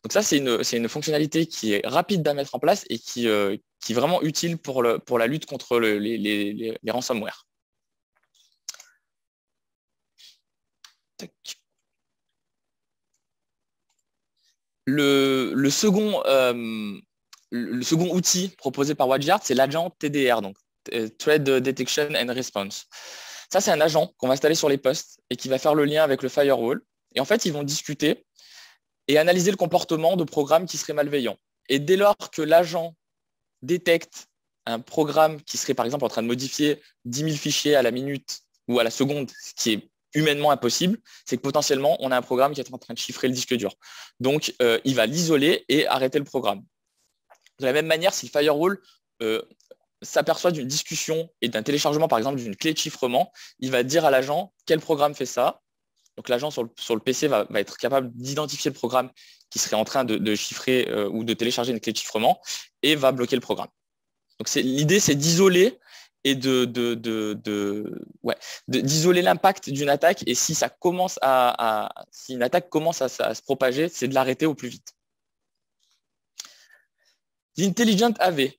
Donc ça, c'est une fonctionnalité qui est rapide à mettre en place et qui est vraiment utile pour la lutte contre les ransomware. Tac. Le second outil proposé par WatchGuard, c'est l'agent TDR, donc Threat Detection and Response. Ça, c'est un agent qu'on va installer sur les postes et qui va faire le lien avec le firewall. Et en fait, ils vont discuter et analyser le comportement de programmes qui seraient malveillants. Et dès lors que l'agent détecte un programme qui serait par exemple en train de modifier 10 000 fichiers à la minute ou à la seconde, ce qui est humainement impossible, c'est que potentiellement, on a un programme qui est en train de chiffrer le disque dur. Donc, il va l'isoler et arrêter le programme. De la même manière, si le firewall s'aperçoit d'une discussion et d'un téléchargement, par exemple, d'une clé de chiffrement, il va dire à l'agent quel programme fait ça. Donc, l'agent sur le PC va être capable d'identifier le programme qui serait en train de chiffrer ou de télécharger une clé de chiffrement et va bloquer le programme. Donc, l'idée, c'est d'isoler et d'isoler l'impact d'une attaque. Et si si une attaque commence à se propager, c'est de l'arrêter au plus vite. L'Intelligent AV,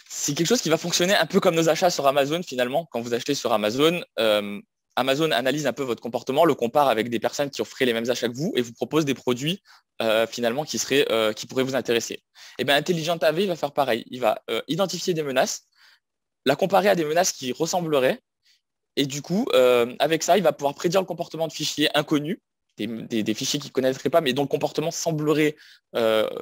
c'est quelque chose qui va fonctionner un peu comme nos achats sur Amazon finalement. Quand vous achetez sur Amazon, Amazon analyse un peu votre comportement, le compare avec des personnes qui offraient les mêmes achats que vous et vous propose des produits finalement qui pourraient vous intéresser. Et bien, Intelligent AV va faire pareil. Il va identifier des menaces, la comparer à des menaces qui ressembleraient. Et du coup, avec ça, il va pouvoir prédire le comportement de fichiers inconnus, des fichiers qu'il ne connaîtrait pas, mais dont le comportement semblerait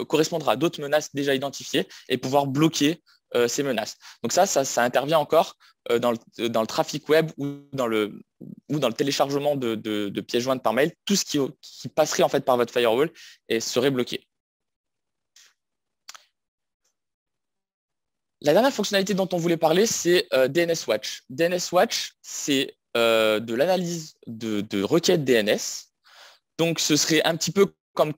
correspondre à d'autres menaces déjà identifiées et pouvoir bloquer ces menaces. Donc ça intervient encore dans le trafic web ou dans le téléchargement de pièces jointes par mail. Tout ce qui passerait en fait par votre firewall et serait bloqué. La dernière fonctionnalité dont on voulait parler, c'est DNS Watch. DNS Watch, c'est de l'analyse de requêtes DNS. Donc, ce serait un petit peu comme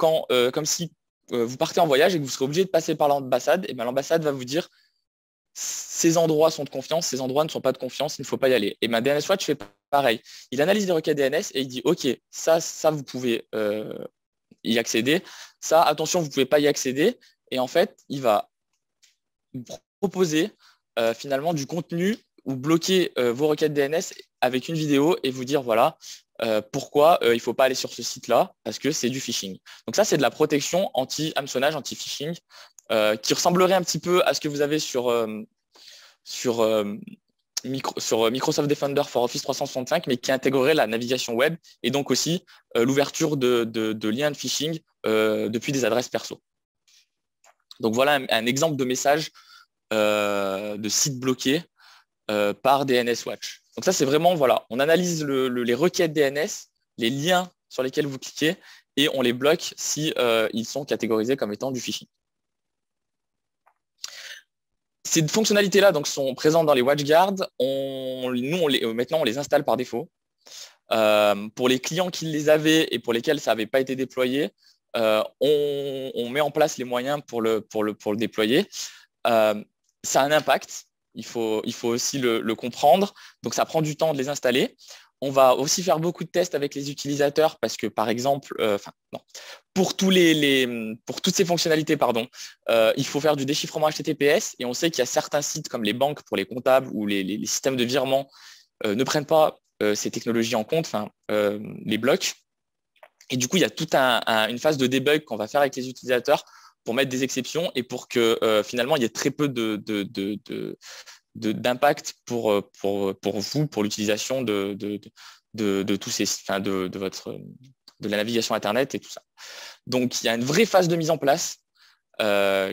si vous partez en voyage et que vous serez obligé de passer par l'ambassade. Et bien, l'ambassade va vous dire ces endroits sont de confiance, ces endroits ne sont pas de confiance, il ne faut pas y aller. Et bien, DNS Watch fait pareil. Il analyse les requêtes DNS et il dit OK, ça vous pouvez y accéder. Ça, attention, vous ne pouvez pas y accéder. Et en fait, il va proposer finalement du contenu ou bloquer vos requêtes DNS avec une vidéo et vous dire voilà pourquoi il ne faut pas aller sur ce site-là parce que c'est du phishing. Donc ça, c'est de la protection anti-hameçonnage, anti-phishing qui ressemblerait un petit peu à ce que vous avez sur Microsoft Defender for Office 365, mais qui intégrerait la navigation web et donc aussi l'ouverture de liens de phishing depuis des adresses perso. Donc voilà un exemple de message de sites bloqués par DNS Watch. Donc ça, c'est vraiment, voilà, on analyse les requêtes DNS, les liens sur lesquels vous cliquez, et on les bloque si ils sont catégorisés comme étant du phishing. Ces fonctionnalités-là donc, sont présentes dans les WatchGuard. Maintenant, on les installe par défaut. Pour les clients qui les avaient et pour lesquels ça n'avait pas été déployé, on met en place les moyens pour le déployer. Ça a un impact, il faut aussi le comprendre. Donc, ça prend du temps de les installer. On va aussi faire beaucoup de tests avec les utilisateurs parce que, par exemple, pour toutes ces fonctionnalités, il faut faire du déchiffrement HTTPS et on sait qu'il y a certains sites comme les banques pour les comptables ou les systèmes de virement ne prennent pas ces technologies en compte, les bloquent. Et du coup, il y a toute une phase de debug qu'on va faire avec les utilisateurs pour mettre des exceptions et pour que finalement, il y ait très peu d'impact pour vous, pour l'utilisation de tous ces, de la navigation Internet et tout ça. Donc, il y a une vraie phase de mise en place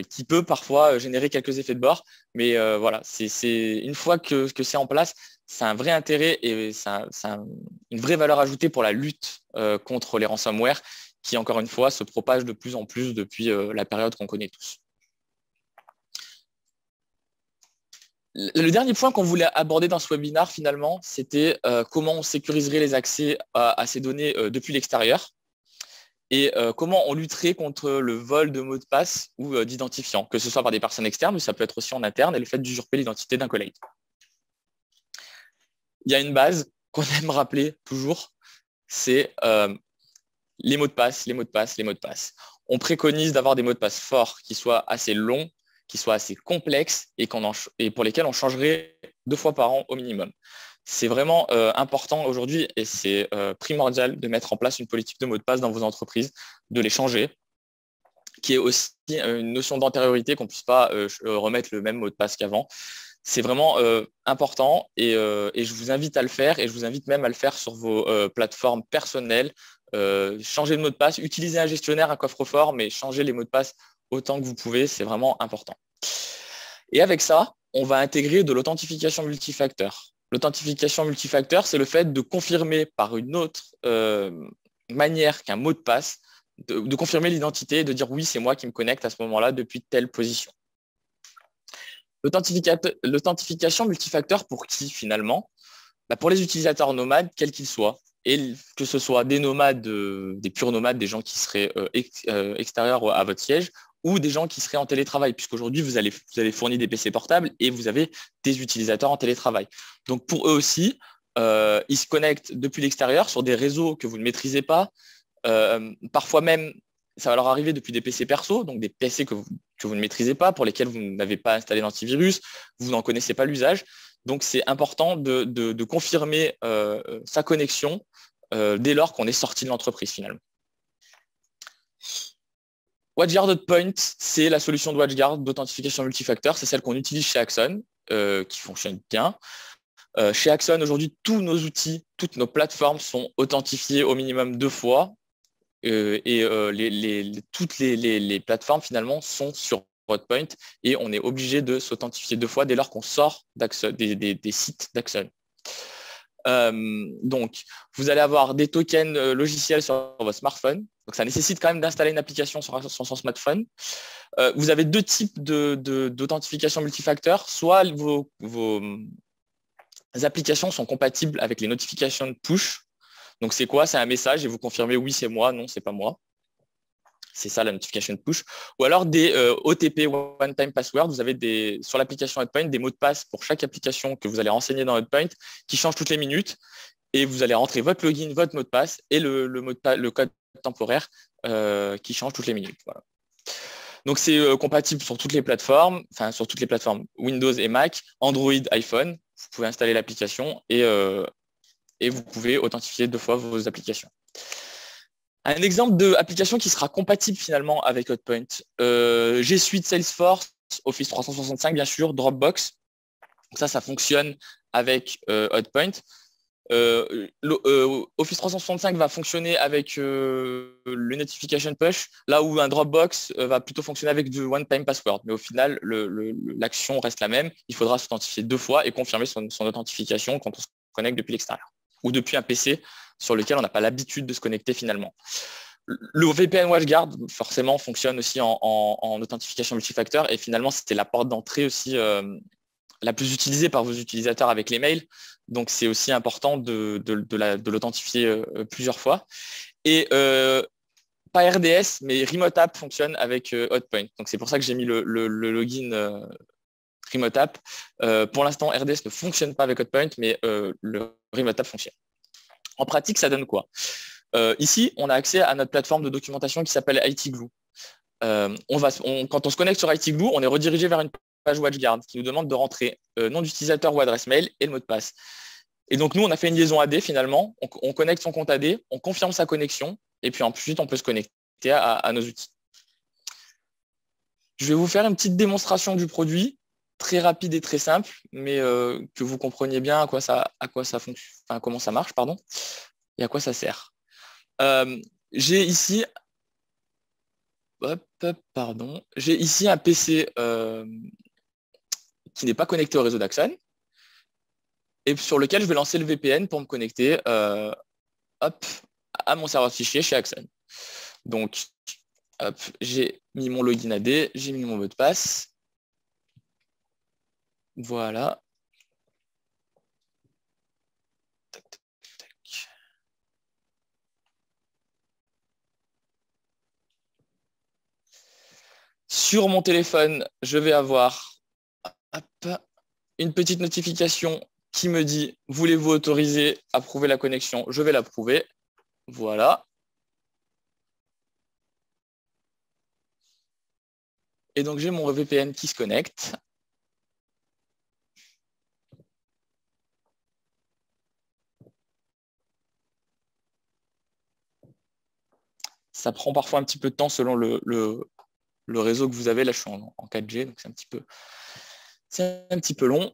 qui peut parfois générer quelques effets de bord, mais voilà, c'est une fois que c'est en place, c'est un vrai intérêt et une vraie valeur ajoutée pour la lutte contre les ransomware qui, encore une fois, se propage de plus en plus depuis la période qu'on connaît tous. Le dernier point qu'on voulait aborder dans ce webinaire, finalement, c'était comment on sécuriserait les accès à ces données depuis l'extérieur et comment on lutterait contre le vol de mots de passe ou d'identifiants, que ce soit par des personnes externes, mais ça peut être aussi en interne, et le fait d'usurper l'identité d'un collègue. Il y a une base qu'on aime rappeler toujours, c'est les mots de passe, les mots de passe, les mots de passe. On préconise d'avoir des mots de passe forts qui soient assez longs, qui soient assez complexes et pour lesquels on changerait 2 fois par an au minimum. C'est vraiment important aujourd'hui et c'est primordial de mettre en place une politique de mots de passe dans vos entreprises, de les changer, qui est aussi une notion d'antériorité, qu'on ne puisse pas remettre le même mot de passe qu'avant. C'est vraiment important et je vous invite à le faire et je vous invite même à le faire sur vos plateformes personnelles. Changer de mot de passe, utiliser un gestionnaire, un coffre-fort, mais changer les mots de passe autant que vous pouvez, c'est vraiment important. Et avec ça, on va intégrer de l'authentification multifacteur. L'authentification multifacteur, c'est le fait de confirmer par une autre manière qu'un mot de passe, de confirmer l'identité et de dire oui, c'est moi qui me connecte à ce moment-là depuis telle position. L'authentification multifacteur pour qui finalement? Pour les utilisateurs nomades, quels qu'ils soient, et que ce soit des nomades, des purs nomades, des gens qui seraient extérieurs à votre siège, ou des gens qui seraient en télétravail, puisqu'aujourd'hui, vous avez fourni des PC portables et vous avez des utilisateurs en télétravail. Donc pour eux aussi, ils se connectent depuis l'extérieur sur des réseaux que vous ne maîtrisez pas. Parfois même, ça va leur arriver depuis des PC perso, donc des PC que vous ne maîtrisez pas, pour lesquels vous n'avez pas installé d'antivirus, vous n'en connaissez pas l'usage. Donc, c'est important de confirmer sa connexion dès lors qu'on est sorti de l'entreprise finalement. WatchGuard.Point, c'est la solution de WatchGuard d'authentification multifacteur. C'est celle qu'on utilise chez Axon, qui fonctionne bien. Chez Axon, aujourd'hui, tous nos outils, toutes nos plateformes sont authentifiées au minimum 2 fois. Toutes les plateformes, finalement, sont sur WatchPoint et on est obligé de s'authentifier 2 fois dès lors qu'on sort des sites d'Axon. Donc, vous allez avoir des tokens logiciels sur votre smartphone. Donc, ça nécessite quand même d'installer une application sur son smartphone. Vous avez 2 types d'authentification multifacteur. Soit vos applications sont compatibles avec les notifications de push. Donc, c'est quoi? C'est un message et vous confirmez oui, c'est moi, non, c'est pas moi. C'est ça la notification push. Ou alors des OTP, One Time Password. Vous avez sur l'application HotPoint des mots de passe pour chaque application que vous allez renseigner dans HotPoint qui changent toutes les minutes. Et vous allez rentrer votre login, votre mot de passe et le code temporaire qui change toutes les minutes. Voilà. Donc, c'est compatible sur toutes les plateformes, enfin sur toutes les plateformes Windows et Mac, Android, iPhone. Vous pouvez installer l'application et vous pouvez authentifier 2 fois vos applications. Un exemple d'application qui sera compatible finalement avec HotPoint. G Suite, Salesforce, Office 365, bien sûr, Dropbox. Donc ça fonctionne avec HotPoint. Office 365 va fonctionner avec le notification push, là où un Dropbox va plutôt fonctionner avec du one-time password. Mais au final, l'action reste la même. Il faudra s'authentifier 2 fois et confirmer son authentification quand on se connecte depuis l'extérieur ou depuis un PC sur lequel on n'a pas l'habitude de se connecter finalement. Le VPN WatchGuard, forcément, fonctionne aussi en authentification multifacteur et finalement, c'était la porte d'entrée aussi la plus utilisée par vos utilisateurs avec les mails. Donc, c'est aussi important de l'authentifier plusieurs fois. Et pas RDS, mais Remote App fonctionne avec HotPoint. Donc, c'est pour ça que j'ai mis le login Remote App. Pour l'instant, RDS ne fonctionne pas avec HotPoint, mais le Remote App fonctionne. En pratique, ça donne quoi? Ici, on a accès à notre plateforme de documentation qui s'appelle IT Glue. Quand on se connecte sur IT Glue, on est redirigé vers une page WatchGuard qui nous demande de rentrer nom d'utilisateur ou adresse mail et le mot de passe. Et donc, nous, on a fait une liaison AD finalement. On connecte son compte AD, on confirme sa connexion et puis ensuite, on peut se connecter à nos outils. Je vais vous faire une petite démonstration du produit, très rapide et très simple, mais que vous compreniez bien à quoi ça fonctionne, enfin, comment ça marche, pardon, et à quoi ça sert. J'ai ici un PC qui n'est pas connecté au réseau d'Axon et sur lequel je vais lancer le VPN pour me connecter à mon serveur de fichiers chez Axon. Donc, j'ai mis mon login AD, j'ai mis mon mot de passe. Voilà. Tac, tac, tac. Sur mon téléphone, je vais avoir une petite notification qui me dit « Voulez-vous autoriser à prouver la connexion ?» Je vais l'approuver. Voilà. Et donc, j'ai mon VPN qui se connecte. Ça prend parfois un petit peu de temps selon le réseau que vous avez. Là, je suis en 4G, donc c'est un petit peu long.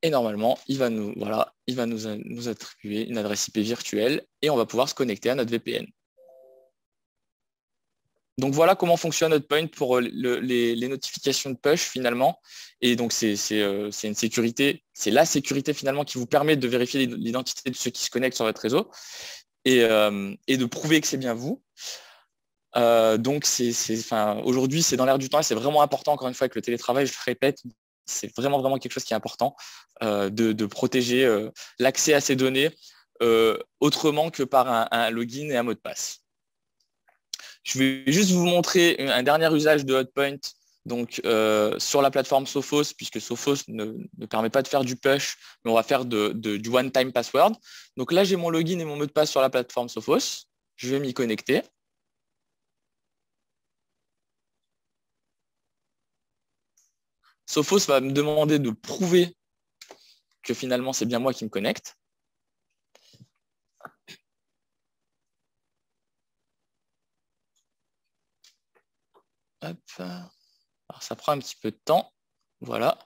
Et normalement, il va nous attribuer une adresse IP virtuelle et on va pouvoir se connecter à notre VPN. Donc voilà comment fonctionne HotPoint pour les notifications de push finalement. Et donc c'est une sécurité, c'est la sécurité finalement qui vous permet de vérifier l'identité de ceux qui se connectent sur votre réseau et de prouver que c'est bien vous. Donc aujourd'hui c'est dans l'air du temps et c'est vraiment important, encore une fois, avec le télétravail, je le répète, c'est vraiment quelque chose qui est important de protéger l'accès à ces données autrement que par un login et un mot de passe. Je vais juste vous montrer un dernier usage de HotPoint donc, sur la plateforme Sophos, puisque Sophos ne permet pas de faire du push, mais on va faire du one-time password. Donc là, j'ai mon login et mon mot de passe sur la plateforme Sophos. Je vais m'y connecter. Sophos va me demander de prouver que finalement, c'est bien moi qui me connecte. Hop. Alors, ça prend un petit peu de temps. Voilà.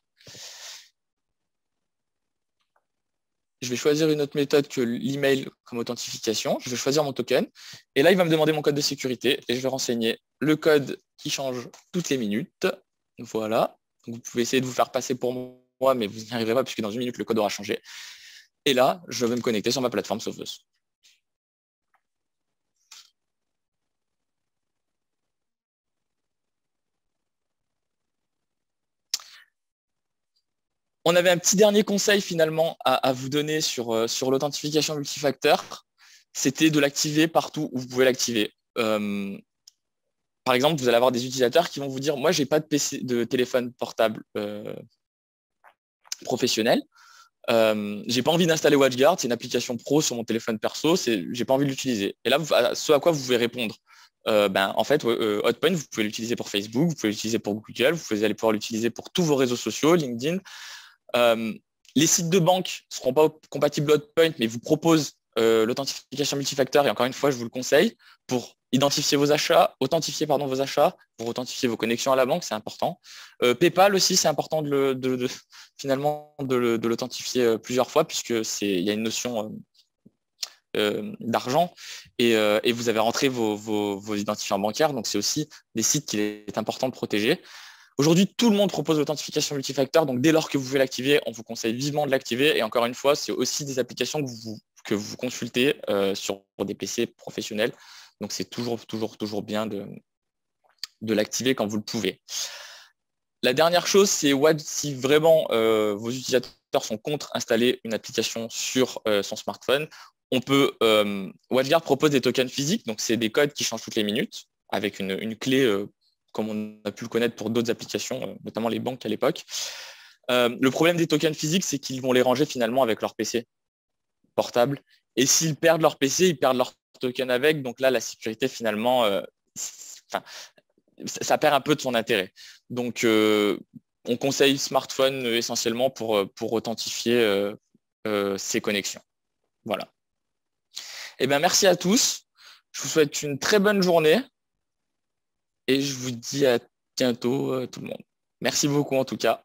Je vais choisir une autre méthode que l'email comme authentification. Je vais choisir mon token. Et là, il va me demander mon code de sécurité. Et je vais renseigner le code qui change toutes les minutes. Voilà. Donc, vous pouvez essayer de vous faire passer pour moi, mais vous n'y arriverez pas puisque dans une minute, le code aura changé. Et là, je vais me connecter sur ma plateforme Sophos. On avait un petit dernier conseil finalement à vous donner sur l'authentification multifacteur. C'était de l'activer partout où vous pouvez l'activer. Par exemple, vous allez avoir des utilisateurs qui vont vous dire « Moi, je n'ai pas de téléphone portable professionnel. Je n'ai pas envie d'installer WatchGuard. C'est une application pro sur mon téléphone perso. Je n'ai pas envie de l'utiliser. » Et là, ce à quoi vous pouvez répondre. En fait, Hotpoint, vous pouvez l'utiliser pour Facebook, vous pouvez l'utiliser pour Google, vous pouvez aller pouvoir l'utiliser pour tous vos réseaux sociaux, LinkedIn. Les sites de banque ne seront pas compatibles Hotpoint, mais vous proposent l'authentification multifacteur, et encore une fois, je vous le conseille, pour identifier vos achats, authentifier vos achats, pour authentifier vos connexions à la banque, c'est important. PayPal aussi, c'est important finalement de l'authentifier plusieurs fois, puisqu'il y a une notion d'argent et vous avez rentré vos identifiants bancaires, donc c'est aussi des sites qu'il est important de protéger. Aujourd'hui, tout le monde propose l'authentification multifacteur, donc dès lors que vous voulez l'activer, on vous conseille vivement de l'activer. Et encore une fois, c'est aussi des applications que vous consultez sur des PC professionnels. Donc c'est toujours bien de l'activer quand vous le pouvez. La dernière chose, c'est si vraiment vos utilisateurs sont contre installer une application sur son smartphone, WatchGuard propose des tokens physiques, donc c'est des codes qui changent toutes les minutes, avec une clé comme on a pu le connaître pour d'autres applications, notamment les banques à l'époque. Le problème des tokens physiques, c'est qu'ils vont les ranger finalement avec leur PC portable. Et s'ils perdent leur PC, ils perdent leur token avec. Donc là, la sécurité, finalement, ça perd un peu de son intérêt. Donc, on conseille smartphone essentiellement pour authentifier ces connexions. Voilà. Eh bien, merci à tous. Je vous souhaite une très bonne journée. Et je vous dis à bientôt tout le monde. Merci beaucoup en tout cas.